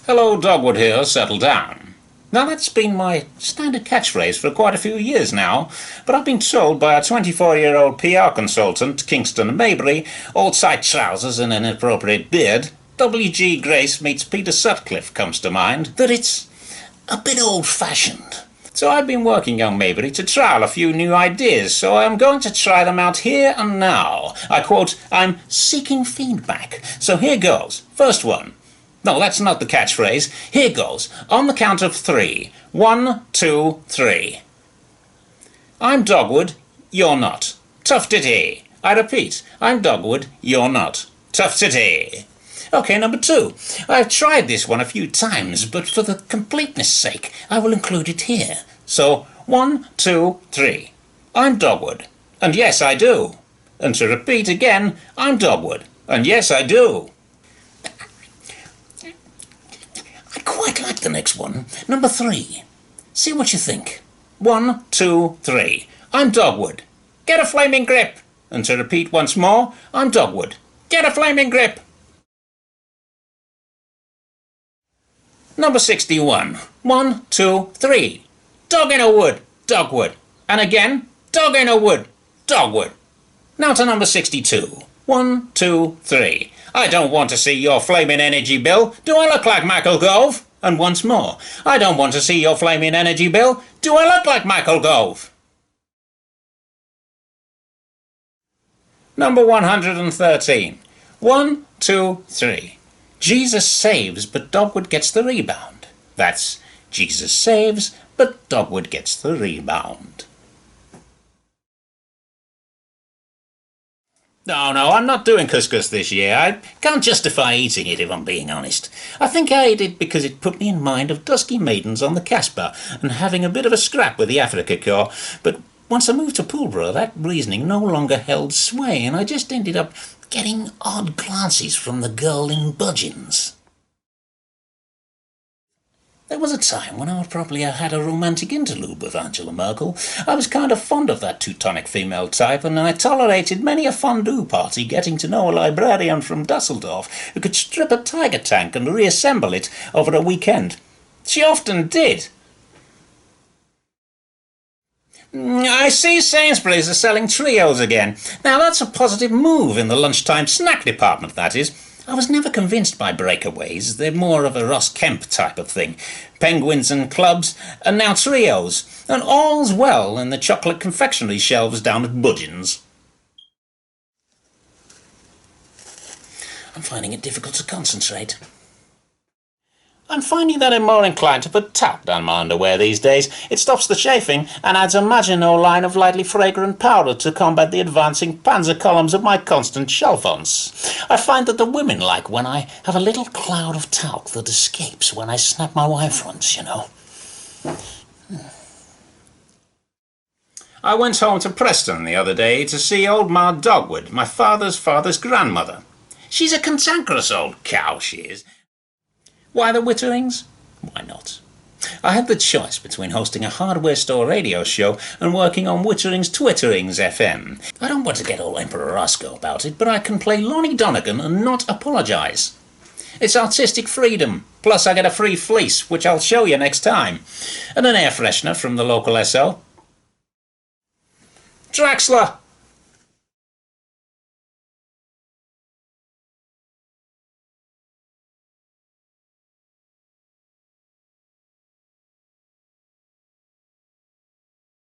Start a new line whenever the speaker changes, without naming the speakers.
Hello, Dogwood here, settle down. Now that's been my standard catchphrase for quite a few years now, but I've been told by a 24-year-old PR consultant, Kingston Maybury, old side trousers and an inappropriate beard, W.G. Grace meets Peter Sutcliffe comes to mind, that it's a bit old-fashioned. So I've been working on Maybury to trial a few new ideas, so I'm going to try them out here and now. I quote, I'm seeking feedback. So here goes. First one. No, that's not the catchphrase. Here goes. On the count of 3. 1, 2, 3. I'm Dogwood, you're not. Tough titty. I repeat, I'm Dogwood, you're not. Tough titty. Okay, number 2. I've tried this one a few times, but for the completeness sake, I will include it here. So, 1, 2, 3. I'm Dogwood, and yes, I do. And to repeat again, I'm Dogwood, and yes, I do. I quite like the next one. Number 3. See what you think. 1, 2, 3. I'm Dogwood. Get a flaming grip. And to repeat once more, I'm Dogwood. Get a flaming grip. Number 61. 1, 2, 3. Dog in a wood, Dogwood. And again, dog in a wood, Dogwood. Now to number 62. 1, 2, 3. I don't want to see your flaming energy bill. Do I look like Michael Gove? And once more. I don't want to see your flaming energy bill. Do I look like Michael Gove? Number 113. 1, 2, 3. Jesus saves, but Dogwood gets the rebound. That's Jesus saves, but Dogwood gets the rebound. No, I'm not doing couscous this year. I can't justify eating it if I'm being honest. I think I ate it because it put me in mind of dusky maidens on the Casbah and having a bit of a scrap with the Africa Corps, but once I moved to Poolborough, that reasoning no longer held sway, and I just ended up getting odd glances from the girl in budgeons. There was a time when I probably had a romantic interlude with Angela Merkel. I was kind of fond of that Teutonic female type, and I tolerated many a fondue party getting to know a librarian from Dusseldorf who could strip a tiger tank and reassemble it over a weekend. She often did. I see Sainsbury's are selling Trios again. Now that's a positive move in the lunchtime snack department, that is. I was never convinced by breakaways. They're more of a Ross Kemp type of thing. Penguins and clubs, and now Trios. And all's well in the chocolate confectionery shelves down at Budgeon's. I'm finding it difficult to concentrate. I'm finding that I'm more inclined to put talc down my underwear these days. It stops the chafing and adds a Maginot line of lightly fragrant powder to combat the advancing panzer columns of my constant chalfons. I find that the women like when I have a little cloud of talc that escapes when I snap my wife once, you know. I went home to Preston the other day to see old Ma Dogwood, my father's grandmother. She's a cantankerous old cow, she is. Why the Witterings? Why not? I had the choice between hosting a hardware store radio show and working on Wittering's Twitterings FM. I don't want to get all Emperor Roscoe about it, but I can play Lonnie Donegan and not apologise. It's artistic freedom, plus I get a free fleece, which I'll show you next time, and an air freshener from the local SO. Draxler!